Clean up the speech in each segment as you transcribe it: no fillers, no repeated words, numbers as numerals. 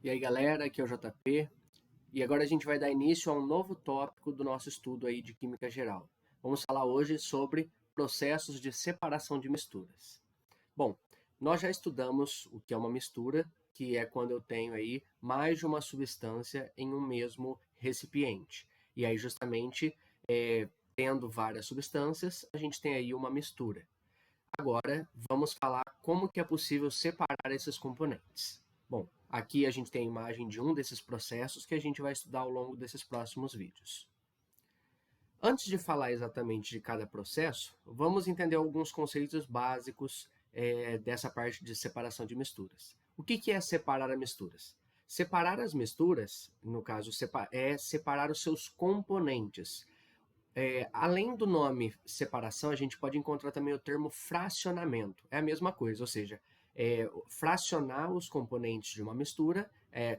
E aí galera, aqui é o JP e agora a gente vai dar início a um novo tópico do nosso estudo aí de Química Geral. Vamos falar hoje sobre processos de separação de misturas. Bom, nós já estudamos o que é uma mistura, que é quando eu tenho aí mais de uma substância em um mesmo recipiente. E aí justamente, tendo várias substâncias, a gente tem aí uma mistura. Agora, vamos falar como que é possível separar esses componentes. Bom, aqui a gente tem a imagem de um desses processos que a gente vai estudar ao longo desses próximos vídeos. Antes de falar exatamente de cada processo, vamos entender alguns conceitos básicos dessa parte de separação de misturas. O que é separar as misturas? Separar as misturas, no caso, é separar os seus componentes. Além do nome separação, a gente pode encontrar também o termo fracionamento. É a mesma coisa, ou seja, fracionar os componentes de uma mistura,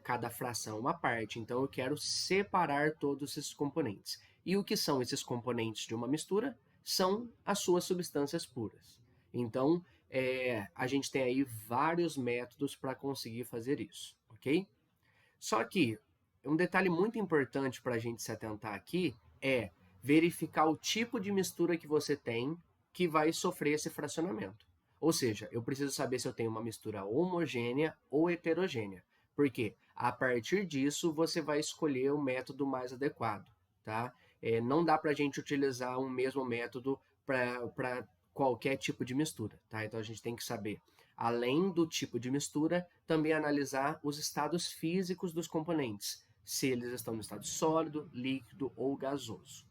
cada fração uma parte. Então, eu quero separar todos esses componentes. E o que são esses componentes de uma mistura? São as suas substâncias puras. Então, a gente tem aí vários métodos para conseguir fazer isso, ok? Só que um detalhe muito importante para a gente se atentar aqui é verificar o tipo de mistura que você tem que vai sofrer esse fracionamento. Ou seja, eu preciso saber se eu tenho uma mistura homogênea ou heterogênea, porque a partir disso você vai escolher o método mais adequado, tá? Não dá para a gente utilizar um mesmo método para qualquer tipo de mistura, tá? Então a gente tem que saber, além do tipo de mistura, também analisar os estados físicos dos componentes, se eles estão no estado sólido, líquido ou gasoso.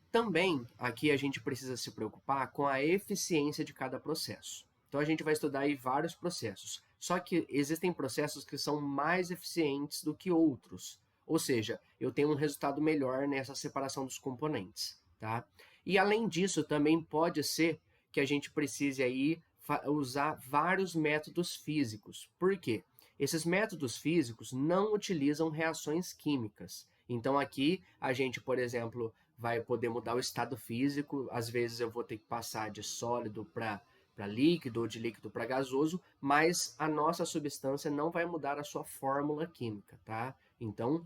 Também, aqui a gente precisa se preocupar com a eficiência de cada processo. Então, a gente vai estudar aí vários processos. Só que existem processos que são mais eficientes do que outros. Ou seja, eu tenho um resultado melhor nessa separação dos componentes, tá? E, além disso, também pode ser que a gente precise aí usar vários métodos físicos. Por quê? Esses métodos físicos não utilizam reações químicas. Então, aqui, a gente, por exemplo, vai poder mudar o estado físico. Às vezes eu vou ter que passar de sólido para líquido ou de líquido para gasoso, mas a nossa substância não vai mudar a sua fórmula química, tá? Então,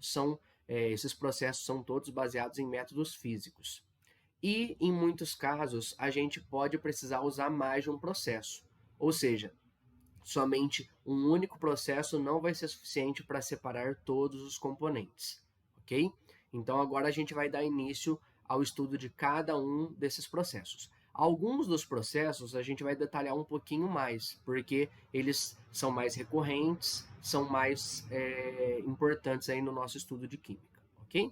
esses processos são todos baseados em métodos físicos. E, em muitos casos, a gente pode precisar usar mais de um processo. Ou seja, somente um único processo não vai ser suficiente para separar todos os componentes, ok? Então, agora a gente vai dar início ao estudo de cada um desses processos. Alguns dos processos a gente vai detalhar um pouquinho mais, porque eles são mais recorrentes, são mais importantes aí no nosso estudo de química, ok?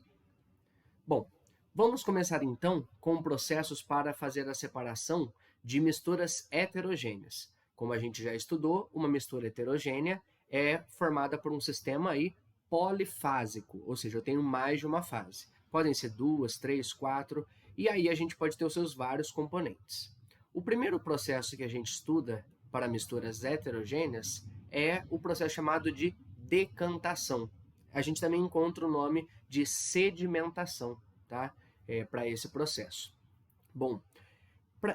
Bom, vamos começar então com processos para fazer a separação de misturas heterogêneas. Como a gente já estudou, uma mistura heterogênea é formada por um sistema aí polifásico, ou seja, eu tenho mais de uma fase. Podem ser 2, 3, 4, e aí a gente pode ter os seus vários componentes. O primeiro processo que a gente estuda para misturas heterogêneas é o processo chamado de decantação. A gente também encontra o nome de sedimentação, tá? Para esse processo. Bom,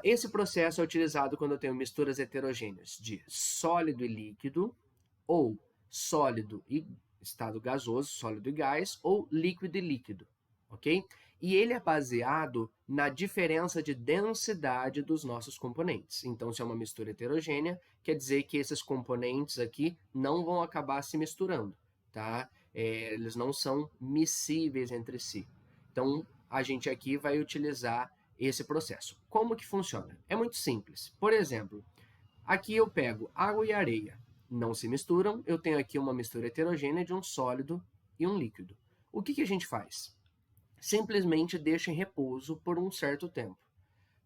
esse processo é utilizado quando eu tenho misturas heterogêneas de sólido e líquido, ou sólido e estado gasoso, sólido e gás, ou líquido e líquido, ok? E ele é baseado na diferença de densidade dos nossos componentes. Então, se é uma mistura heterogênea, quer dizer que esses componentes aqui não vão acabar se misturando, tá? Eles não são miscíveis entre si. Então, a gente aqui vai utilizar esse processo. Como que funciona? É muito simples. Por exemplo, aqui eu pego água e areia. Não se misturam, eu tenho aqui uma mistura heterogênea de um sólido e um líquido. O que a gente faz? Simplesmente deixa em repouso por um certo tempo.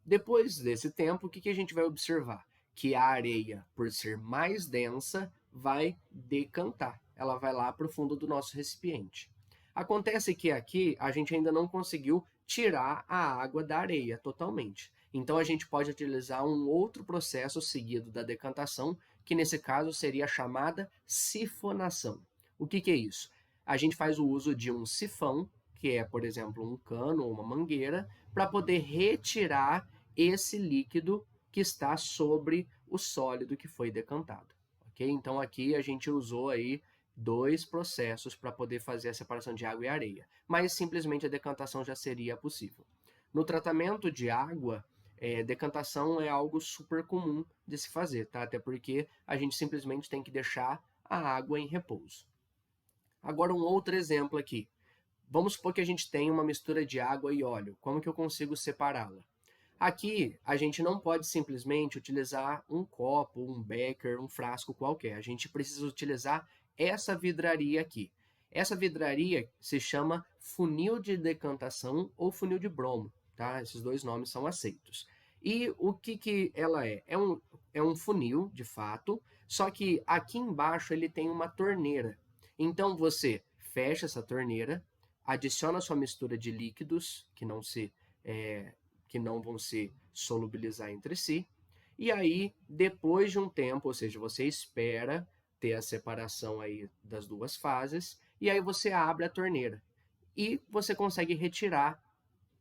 Depois desse tempo, o que a gente vai observar? Que a areia, por ser mais densa, vai decantar. Ela vai lá para o fundo do nosso recipiente. Acontece que aqui a gente ainda não conseguiu tirar a água da areia totalmente. Então a gente pode utilizar um outro processo seguido da decantação, que nesse caso seria a chamada sifonação. O que é isso? A gente faz o uso de um sifão, que é, por exemplo, um cano ou uma mangueira, para poder retirar esse líquido que está sobre o sólido que foi decantado, ok? Então aqui a gente usou aí 2 processos para poder fazer a separação de água e areia, mas simplesmente a decantação já seria possível. No tratamento de água, decantação é algo super comum de se fazer, tá? Até porque a gente simplesmente tem que deixar a água em repouso. Agora um outro exemplo aqui. Vamos supor que a gente tem uma mistura de água e óleo. Como que eu consigo separá-la? Aqui, a gente não pode simplesmente utilizar um copo, um becker, um frasco qualquer. A gente precisa utilizar essa vidraria aqui. Essa vidraria se chama funil de decantação ou funil de bromo, tá? Esses 2 nomes são aceitos. E o que ela é? É um funil, de fato, só que aqui embaixo ele tem uma torneira. Então você fecha essa torneira, adiciona sua mistura de líquidos que não vão se solubilizar entre si, e aí depois de um tempo, ou seja, você espera ter a separação aí das 2 fases, e aí você abre a torneira e você consegue retirar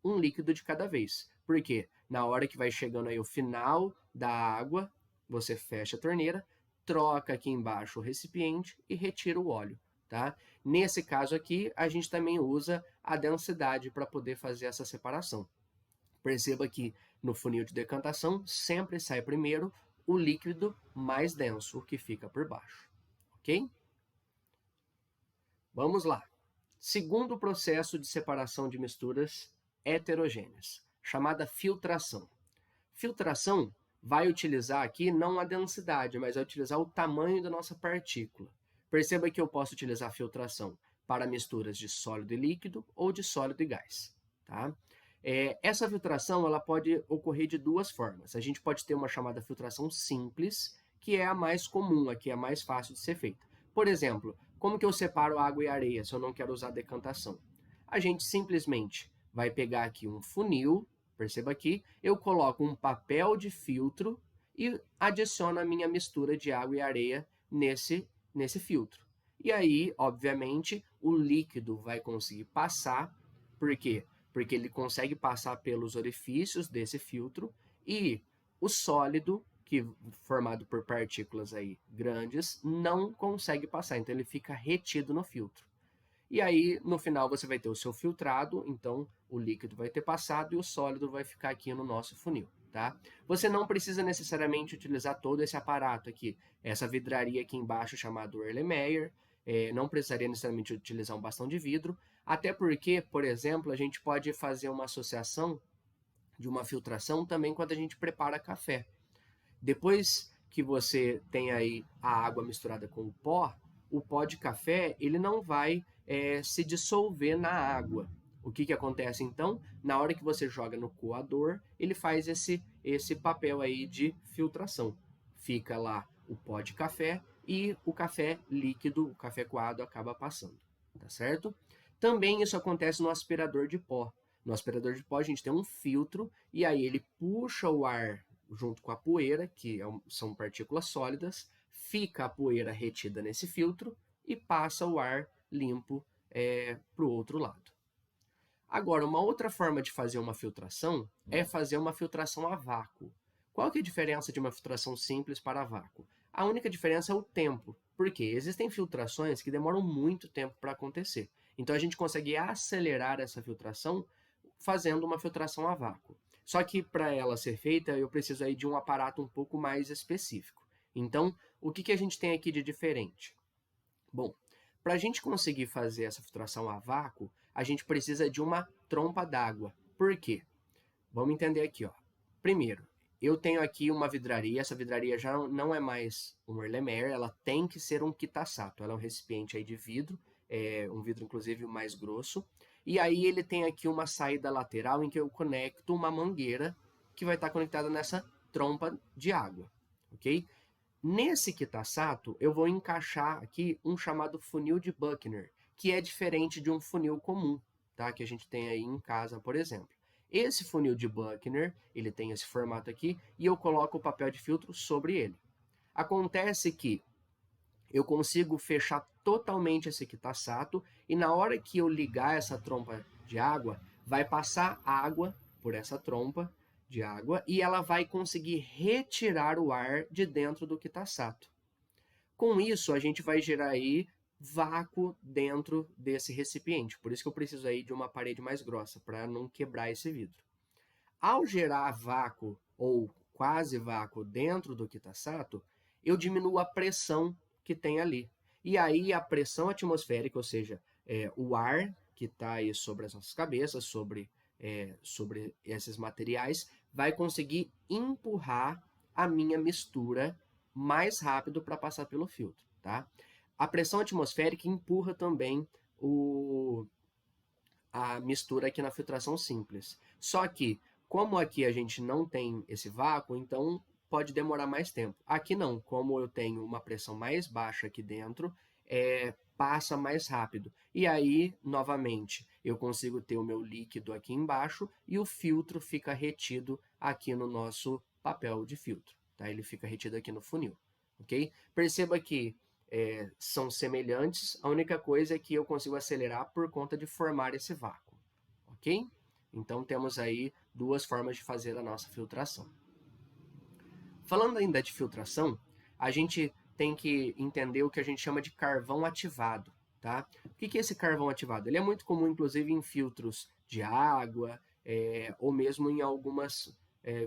um líquido de cada vez. Por quê? Na hora que vai chegando aí o final da água, você fecha a torneira, troca aqui embaixo o recipiente e retira o óleo, tá? Nesse caso aqui, a gente também usa a densidade para poder fazer essa separação. Perceba que no funil de decantação sempre sai primeiro o líquido mais denso, o que fica por baixo, ok? Vamos lá. Segundo processo de separação de misturas heterogêneas, chamada filtração. Filtração vai utilizar aqui não a densidade, mas vai utilizar o tamanho da nossa partícula. Perceba que eu posso utilizar filtração para misturas de sólido e líquido ou de sólido e gás, tá? Essa filtração ela pode ocorrer de 2 formas. A gente pode ter uma chamada filtração simples, que é a mais comum, a que é a mais fácil de ser feita. Por exemplo, como que eu separo água e areia se eu não quero usar decantação? A gente simplesmente vai pegar aqui um funil, perceba aqui, eu coloco um papel de filtro e adiciono a minha mistura de água e areia nesse filtro. E aí, obviamente, o líquido vai conseguir passar, por quê? Porque ele consegue passar pelos orifícios desse filtro e o sólido, que formado por partículas aí grandes, não consegue passar, então ele fica retido no filtro. E aí, no final, você vai ter o seu filtrado, então o líquido vai ter passado e o sólido vai ficar aqui no nosso funil, tá? Você não precisa necessariamente utilizar todo esse aparato aqui, essa vidraria aqui embaixo chamado Erlenmeyer, não precisaria necessariamente utilizar um bastão de vidro, até porque, por exemplo, a gente pode fazer uma associação de uma filtração também quando a gente prepara café. Depois que você tem aí a água misturada com o pó de café ele não vai se dissolver na água. O que acontece então? Na hora que você joga no coador, ele faz esse papel aí de filtração. Fica lá o pó de café e o café líquido, o café coado, acaba passando, tá certo? Também isso acontece no aspirador de pó. No aspirador de pó a gente tem um filtro e aí ele puxa o ar junto com a poeira, que são partículas sólidas, fica a poeira retida nesse filtro e passa o ar limpo para o outro lado. Agora, uma outra forma de fazer uma filtração é fazer uma filtração a vácuo. Qual que é a diferença de uma filtração simples para a vácuo? A única diferença é o tempo. Por quê? Existem filtrações que demoram muito tempo para acontecer. Então a gente consegue acelerar essa filtração fazendo uma filtração a vácuo. Só que para ela ser feita, eu preciso aí de um aparato um pouco mais específico. Então, o que a gente tem aqui de diferente? Bom, para a gente conseguir fazer essa filtração a vácuo, a gente precisa de uma trompa d'água. Por quê? Vamos entender aqui, ó. Primeiro, eu tenho aqui uma vidraria, essa vidraria já não é mais um Erlenmeyer, ela tem que ser um Kitasato, ela é um recipiente aí de vidro, um vidro inclusive mais grosso, e aí ele tem aqui uma saída lateral em que eu conecto uma mangueira que vai estar conectada nessa trompa de água, ok? Nesse Kitasato, eu vou encaixar aqui um chamado funil de Buchner, que é diferente de um funil comum, tá? Que a gente tem aí em casa, por exemplo. Esse funil de Buchner, ele tem esse formato aqui, e eu coloco o papel de filtro sobre ele. Acontece que eu consigo fechar totalmente esse Kitasato, e na hora que eu ligar essa trompa de água, vai passar água por essa trompa de água, e ela vai conseguir retirar o ar de dentro do Kitasato. Com isso, a gente vai gerar aí vácuo dentro desse recipiente. Por isso que eu preciso aí de uma parede mais grossa, para não quebrar esse vidro. Ao gerar vácuo ou quase vácuo dentro do Kitasato, eu diminuo a pressão que tem ali. E aí a pressão atmosférica, ou seja, o ar que está aí sobre as nossas cabeças, sobre esses materiais, vai conseguir empurrar a minha mistura mais rápido para passar pelo filtro, tá? A pressão atmosférica empurra também a mistura aqui na filtração simples. Só que, como aqui a gente não tem esse vácuo, então pode demorar mais tempo. Aqui não, como eu tenho uma pressão mais baixa aqui dentro, passa mais rápido. E aí, novamente, eu consigo ter o meu líquido aqui embaixo e o filtro fica retido aqui no nosso papel de filtro. Tá? Ele fica retido aqui no funil. Okay? Perceba que são semelhantes, a única coisa é que eu consigo acelerar por conta de formar esse vácuo, ok? Então temos aí duas formas de fazer a nossa filtração. Falando ainda de filtração, a gente tem que entender o que a gente chama de carvão ativado, tá? O que é esse carvão ativado? Ele é muito comum, inclusive, em filtros de água, ou mesmo em algumas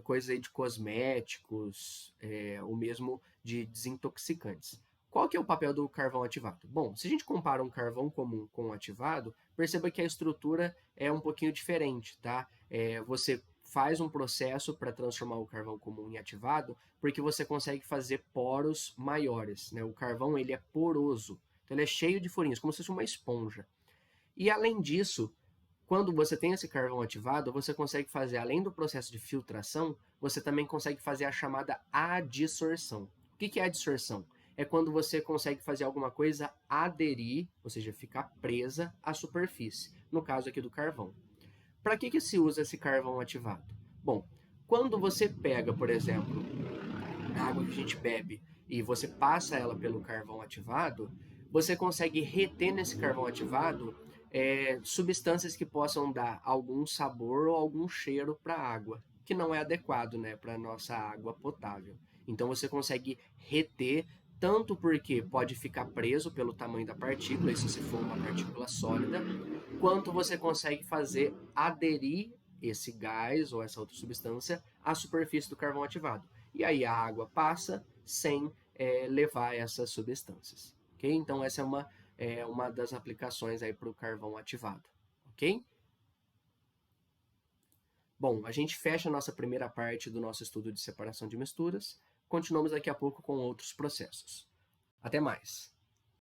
coisas aí de cosméticos, ou mesmo de desintoxicantes. Qual que é o papel do carvão ativado? Bom, se a gente compara um carvão comum com um ativado, perceba que a estrutura é um pouquinho diferente, tá? Você faz um processo para transformar o carvão comum em ativado, porque você consegue fazer poros maiores, né? O carvão ele é poroso, então ele é cheio de furinhos, como se fosse uma esponja. E além disso, quando você tem esse carvão ativado, você consegue fazer, além do processo de filtração, você também consegue fazer a chamada adsorção. O que é adsorção? É quando você consegue fazer alguma coisa aderir, ou seja, ficar presa à superfície, no caso aqui do carvão. Para que se usa esse carvão ativado? Bom, quando você pega, por exemplo, a água que a gente bebe e você passa ela pelo carvão ativado, você consegue reter nesse carvão ativado substâncias que possam dar algum sabor ou algum cheiro para a água, que não é adequado, né, para a nossa água potável. Então você consegue reter, tanto porque pode ficar preso pelo tamanho da partícula, isso se for uma partícula sólida, quanto você consegue fazer aderir esse gás ou essa outra substância à superfície do carvão ativado. E aí a água passa sem levar essas substâncias. Okay? Então essa é uma das aplicações aí para o carvão ativado. Ok? Bom, a gente fecha a nossa primeira parte do nosso estudo de separação de misturas. Continuamos daqui a pouco com outros processos. Até mais!